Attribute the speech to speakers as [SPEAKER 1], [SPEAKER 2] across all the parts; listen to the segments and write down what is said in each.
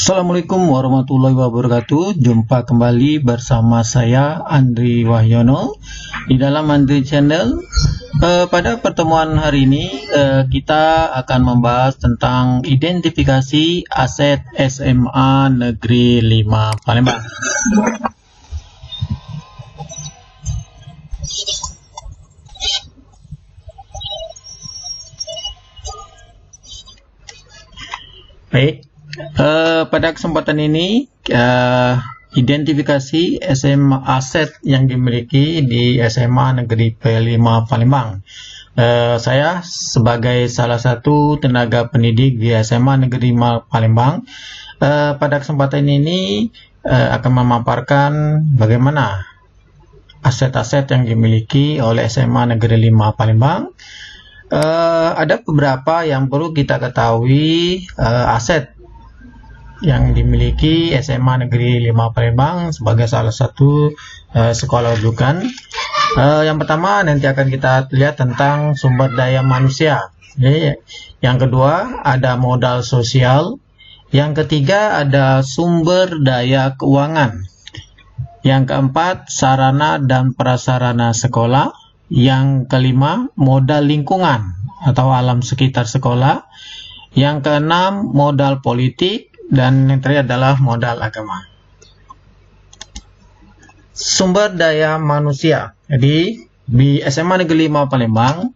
[SPEAKER 1] Assalamualaikum warahmatullahi wabarakatuh. Jumpa kembali bersama saya Andri Wahyono di dalam Andri Channel. Pada pertemuan hari ini kita akan membahas tentang identifikasi aset SMA Negeri 5 Palembang. Baik. Pada kesempatan ini identifikasi SMA aset yang dimiliki di SMA Negeri 5 Palembang. Saya sebagai salah satu tenaga pendidik di SMA Negeri 5 Palembang, pada kesempatan ini akan memaparkan bagaimana aset-aset yang dimiliki oleh SMA Negeri 5 Palembang. Ada beberapa yang perlu kita ketahui aset yang dimiliki SMA Negeri 5 Palembang sebagai salah satu sekolah rujukan. Yang pertama nanti akan kita lihat tentang sumber daya manusia. Yang kedua ada modal sosial. Yang ketiga ada sumber daya keuangan. Yang keempat sarana dan prasarana sekolah. Yang kelima modal lingkungan atau alam sekitar sekolah. Yang keenam modal politik. Dan yang terakhir adalah modal agama. Sumber daya manusia. Jadi di SMA Negeri 5 Palembang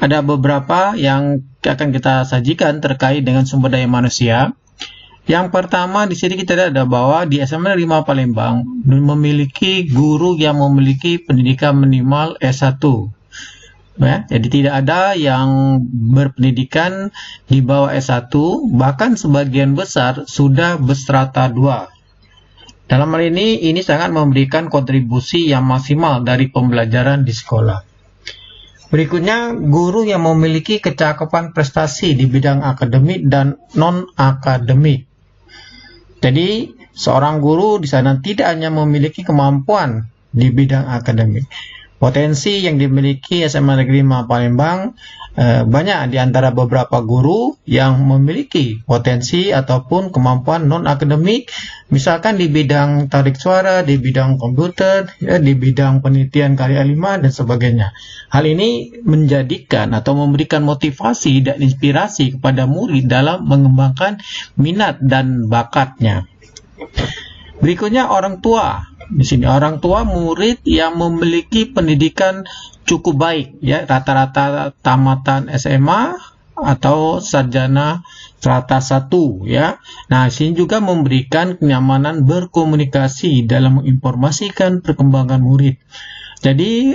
[SPEAKER 1] ada beberapa yang akan kita sajikan terkait dengan sumber daya manusia. Yang pertama di sini kita lihat ada bahwa di SMA Negeri 5 Palembang memiliki guru yang memiliki pendidikan minimal S1. Ya, jadi tidak ada yang berpendidikan di bawah S1, bahkan sebagian besar sudah berstrata 2. Dalam hal ini sangat memberikan kontribusi yang maksimal dari pembelajaran di sekolah. Berikutnya, guru yang memiliki kecakapan prestasi di bidang akademik dan non-akademik. Jadi, seorang guru di sana tidak hanya memiliki kemampuan di bidang akademik. Potensi yang dimiliki SMA Negeri 5 Palembang banyak di antara beberapa guru yang memiliki potensi ataupun kemampuan non-akademik, misalkan di bidang tarik suara, di bidang komputer, di bidang penelitian karya ilmiah dan sebagainya. Hal ini menjadikan atau memberikan motivasi dan inspirasi kepada murid dalam mengembangkan minat dan bakatnya. Berikutnya orang tua. Di sini orang tua murid yang memiliki pendidikan cukup baik, ya, rata-rata tamatan SMA atau sarjana strata 1, ya. Nah, sini juga memberikan kenyamanan berkomunikasi dalam menginformasikan perkembangan murid. Jadi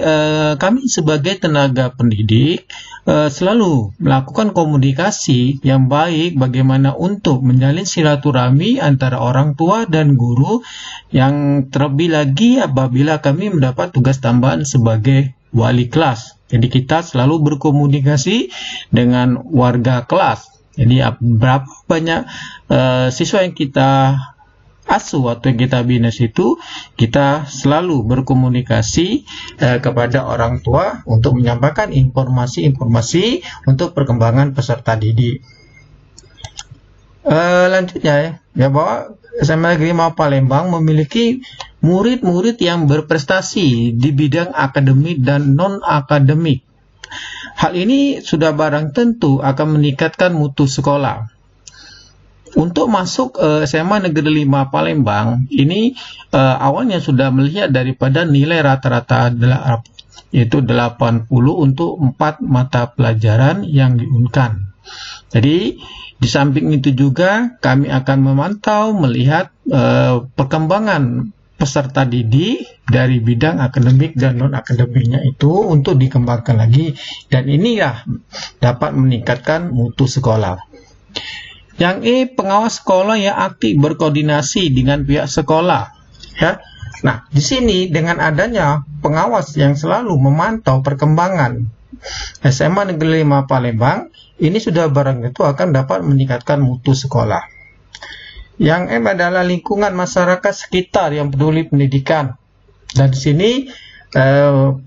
[SPEAKER 1] kami sebagai tenaga pendidik selalu melakukan komunikasi yang baik bagaimana untuk menjalin silaturahmi antara orang tua dan guru, yang terlebih lagi apabila kami mendapat tugas tambahan sebagai wali kelas. Jadi kita selalu berkomunikasi dengan warga kelas. Jadi berapa banyak siswa yang kita asuh atau yang kita bina situ, kita selalu berkomunikasi kepada orang tua untuk menyampaikan informasi-informasi untuk perkembangan peserta didik. Lanjutnya ya bahwa SMA Negeri 5 Palembang memiliki murid-murid yang berprestasi di bidang akademik dan non-akademik. Hal ini sudah barang tentu akan meningkatkan mutu sekolah. Untuk masuk SMA Negeri 5 Palembang ini awalnya sudah melihat daripada nilai rata-rata yaitu 80 untuk 4 mata pelajaran yang diunkan. Jadi di samping itu juga kami akan memantau melihat perkembangan peserta didik dari bidang akademik dan non-akademiknya itu untuk dikembangkan lagi, dan ini ya dapat meningkatkan mutu sekolah. Yang pengawas sekolah yang aktif berkoordinasi dengan pihak sekolah. Ya. Nah, di sini dengan adanya pengawas yang selalu memantau perkembangan SMA Negeri 5 Palembang, ini sudah barang itu akan dapat meningkatkan mutu sekolah. Yang adalah lingkungan masyarakat sekitar yang peduli pendidikan. Dan di sini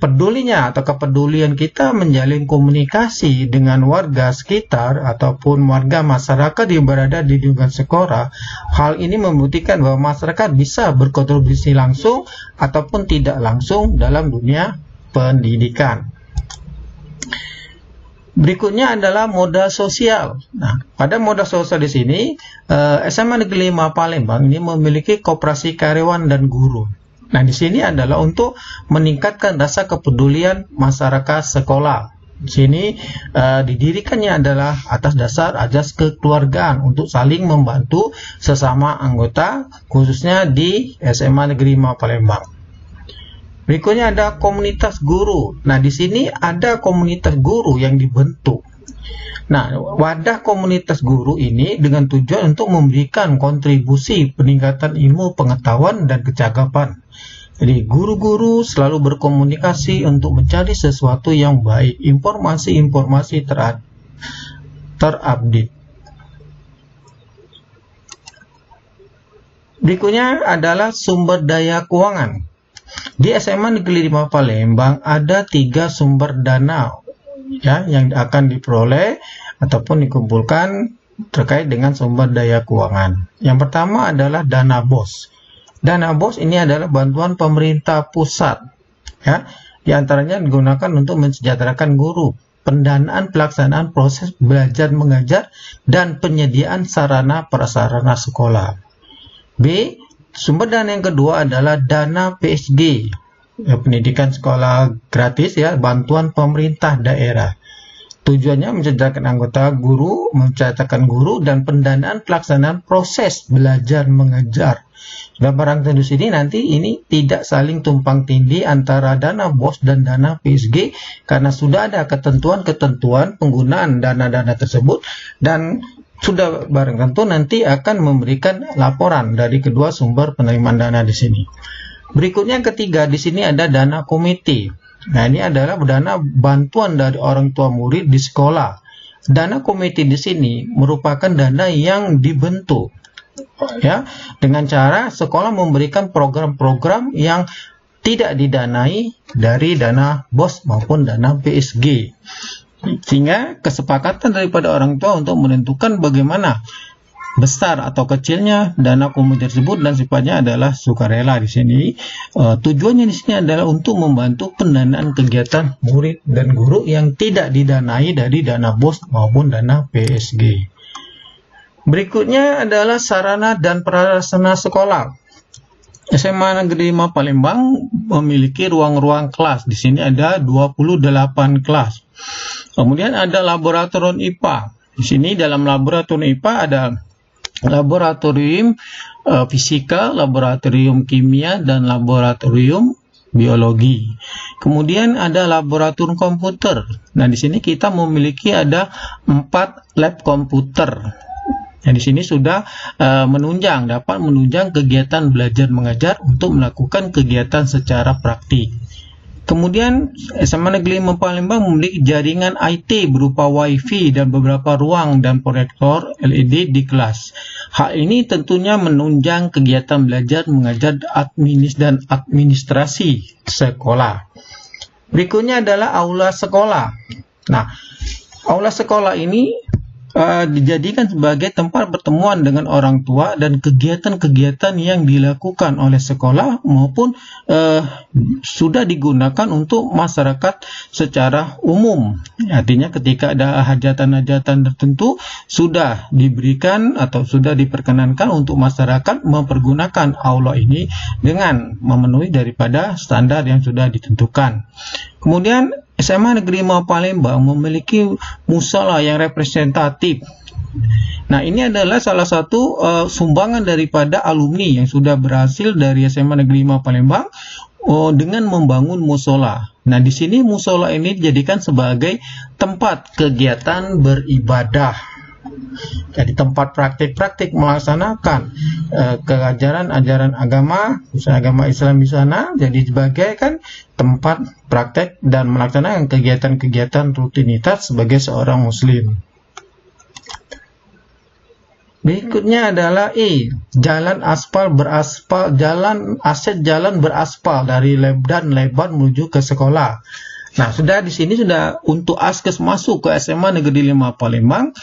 [SPEAKER 1] pedulinya atau kepedulian kita menjalin komunikasi dengan warga sekitar ataupun warga masyarakat yang berada di lingkungan sekolah. Hal ini membuktikan bahwa masyarakat bisa berkontribusi langsung ataupun tidak langsung dalam dunia pendidikan. Berikutnya adalah modal sosial. Nah, pada modal sosial di sini, SMA Negeri 5 Palembang ini memiliki koperasi karyawan dan guru. Nah, di sini adalah untuk meningkatkan rasa kepedulian masyarakat sekolah. Di sini didirikannya adalah atas dasar azas kekeluargaan untuk saling membantu sesama anggota, khususnya di SMA Negeri 5 Palembang. Berikutnya ada komunitas guru. Nah, di sini ada komunitas guru yang dibentuk. Nah, wadah komunitas guru ini dengan tujuan untuk memberikan kontribusi peningkatan ilmu pengetahuan dan kecakapan. Jadi, guru-guru selalu berkomunikasi untuk mencari sesuatu yang baik, informasi-informasi terupdate. Berikutnya adalah sumber daya keuangan. Di SMA Negeri 5 Palembang ada 3 sumber dana ya yang akan diperoleh ataupun dikumpulkan terkait dengan sumber daya keuangan. Yang pertama adalah dana BOS. Dana BOS ini adalah bantuan pemerintah pusat, ya, di antaranya digunakan untuk mensejahterakan guru, pendanaan pelaksanaan proses belajar mengajar, dan penyediaan sarana prasarana sekolah. B. Sumber dana yang kedua adalah dana PSG, ya, pendidikan sekolah gratis, ya, bantuan pemerintah daerah. Tujuannya mensejahterakan anggota guru, mensejahterakan guru, dan pendanaan pelaksanaan proses belajar mengajar. Dan barang tentu sini nanti ini tidak saling tumpang tindih antara dana BOS dan dana PSG karena sudah ada ketentuan-ketentuan penggunaan dana-dana tersebut dan sudah barang tentu nanti akan memberikan laporan dari kedua sumber penerimaan dana di sini. Berikutnya yang ketiga di sini ada dana komite. Nah, ini adalah dana bantuan dari orang tua murid di sekolah. Dana komite di sini merupakan dana yang dibentuk, ya, dengan cara sekolah memberikan program-program yang tidak didanai dari dana BOS maupun dana PSG. Sehingga kesepakatan daripada orang tua untuk menentukan bagaimana besar atau kecilnya dana komite tersebut dan sifatnya adalah sukarela di sini. Tujuannya di sini adalah untuk membantu pendanaan kegiatan murid dan guru yang tidak didanai dari dana BOS maupun dana PSG. Berikutnya adalah sarana dan prasarana sekolah. SMA Negeri 5 Palembang memiliki ruang-ruang kelas. Di sini ada 28 kelas. Kemudian ada laboratorium IPA. Di sini dalam laboratorium IPA ada laboratorium fisika, laboratorium kimia, dan laboratorium biologi. Kemudian ada laboratorium komputer. Nah, di sini kita memiliki ada 4 lab komputer. Nah, di sini sudah dapat menunjang kegiatan belajar mengajar untuk melakukan kegiatan secara praktik. Kemudian SMA Negeri 5 Palembang memiliki jaringan IT berupa WiFi dan beberapa ruang dan proyektor LED di kelas. Hal ini tentunya menunjang kegiatan belajar mengajar dan administrasi sekolah. Berikutnya adalah aula sekolah. Nah, aula sekolah ini dijadikan sebagai tempat pertemuan dengan orang tua dan kegiatan-kegiatan yang dilakukan oleh sekolah maupun sudah digunakan untuk masyarakat secara umum. Artinya ketika ada hajatan-hajatan tertentu sudah diberikan atau sudah diperkenankan untuk masyarakat mempergunakan aula ini dengan memenuhi daripada standar yang sudah ditentukan. Kemudian SMA Negeri 5 Palembang memiliki musola yang representatif. Nah, ini adalah salah satu sumbangan daripada alumni yang sudah berhasil dari SMA Negeri 5 Palembang dengan membangun musola. Nah, di sini musola ini dijadikan sebagai tempat kegiatan beribadah. Jadi tempat praktik-praktik melaksanakan keajaran-ajaran agama, khususnya agama Islam di sana, jadi sebagai kan tempat praktek dan melaksanakan kegiatan-kegiatan rutinitas sebagai seorang muslim. Berikutnya adalah jalan jalan beraspal dari dan lebar menuju ke sekolah. Nah, di sini sudah untuk akses masuk ke SMA Negeri 5 Palembang,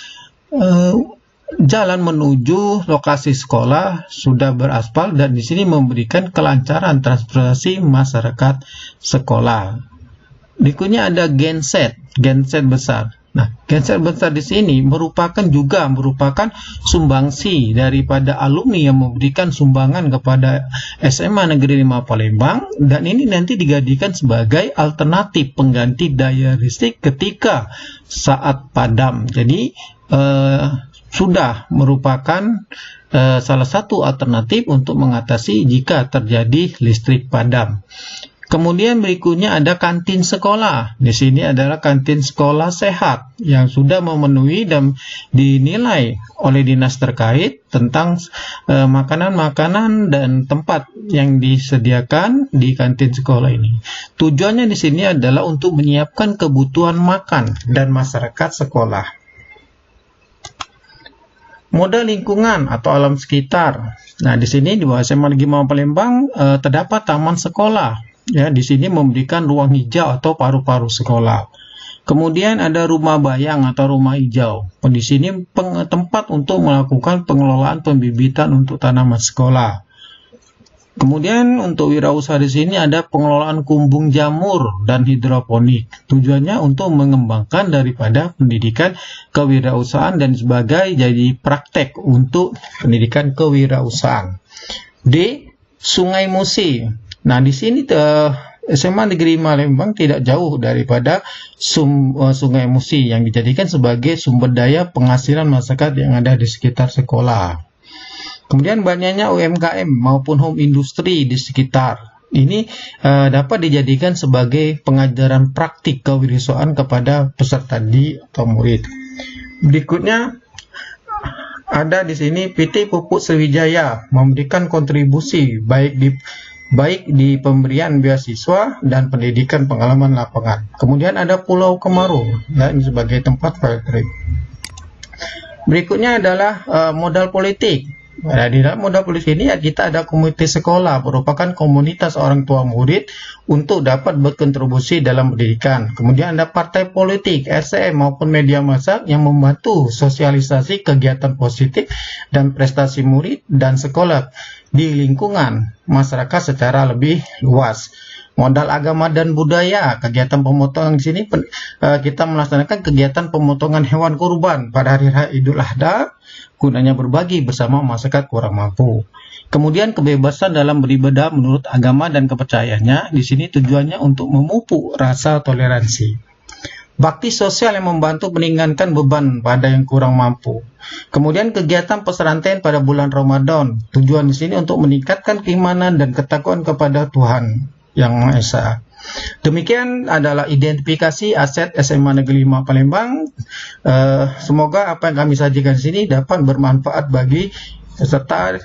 [SPEAKER 1] jalan menuju lokasi sekolah sudah beraspal dan di sini memberikan kelancaran transportasi masyarakat sekolah. Berikutnya ada genset besar. Nah, genset besar di sini merupakan sumbangsi daripada alumni yang memberikan sumbangan kepada SMA Negeri 5 Palembang, dan ini nanti dijadikan sebagai alternatif pengganti daya listrik ketika saat padam. Jadi sudah merupakan salah satu alternatif untuk mengatasi jika terjadi listrik padam. Kemudian berikutnya ada kantin sekolah. Di sini adalah kantin sekolah sehat yang sudah memenuhi dan dinilai oleh dinas terkait tentang makanan-makanan dan tempat yang disediakan di kantin sekolah ini. Tujuannya di sini adalah untuk menyiapkan kebutuhan makan dan masyarakat sekolah. Modal lingkungan atau alam sekitar. Nah, di sini di bawah SMA Negeri 5 Palembang terdapat taman sekolah. Ya, di sini memberikan ruang hijau atau paru-paru sekolah. Kemudian ada rumah bayang atau rumah hijau. Di sini tempat untuk melakukan pengelolaan pembibitan untuk tanaman sekolah. Kemudian untuk wirausaha di sini ada pengelolaan kumbung jamur dan hidroponik. Tujuannya untuk mengembangkan daripada pendidikan kewirausahaan dan sebagai jadi praktek untuk pendidikan kewirausahaan. D. Sungai Musi. Nah, di sini SMA Negeri Palembang tidak jauh daripada Sungai Musi yang dijadikan sebagai sumber daya penghasilan masyarakat yang ada di sekitar sekolah. Kemudian banyaknya UMKM maupun home industry di sekitar. Ini dapat dijadikan sebagai pengajaran praktik kewirausahaan kepada peserta didik atau murid. Berikutnya ada di sini PT Pupuk Sriwijaya memberikan kontribusi baik di pemberian beasiswa dan pendidikan pengalaman lapangan. Kemudian ada Pulau Kemarung, ya, ini sebagai tempat field trip. Berikutnya adalah modal politik. Nah, di dalam modal politik ini ya kita ada komite sekolah, merupakan komunitas orang tua murid untuk dapat berkontribusi dalam pendidikan. Kemudian ada partai politik, SM maupun media massa yang membantu sosialisasi kegiatan positif dan prestasi murid dan sekolah di lingkungan masyarakat secara lebih luas. Modal agama dan budaya, kegiatan pemotongan di sini kita melaksanakan kegiatan pemotongan hewan kurban pada hari raya Idul Adha, gunanya berbagi bersama masyarakat kurang mampu. Kemudian kebebasan dalam beribadah menurut agama dan kepercayaannya, di sini tujuannya untuk memupuk rasa toleransi. Bakti sosial yang membantu meringankan beban pada yang kurang mampu. Kemudian kegiatan pesantren pada bulan Ramadan, tujuan di sini untuk meningkatkan keimanan dan ketakwaan kepada Tuhan Yang Maha Esa. Demikian adalah identifikasi aset SMA Negeri 5 Palembang. Semoga apa yang kami sajikan di sini dapat bermanfaat bagi peserta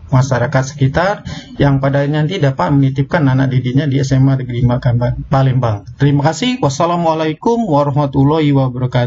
[SPEAKER 1] masyarakat sekitar yang pada nanti dapat menitipkan anak didiknya di SMA Negeri 5 Palembang. Terima kasih. Wassalamualaikum warahmatullahi wabarakatuh.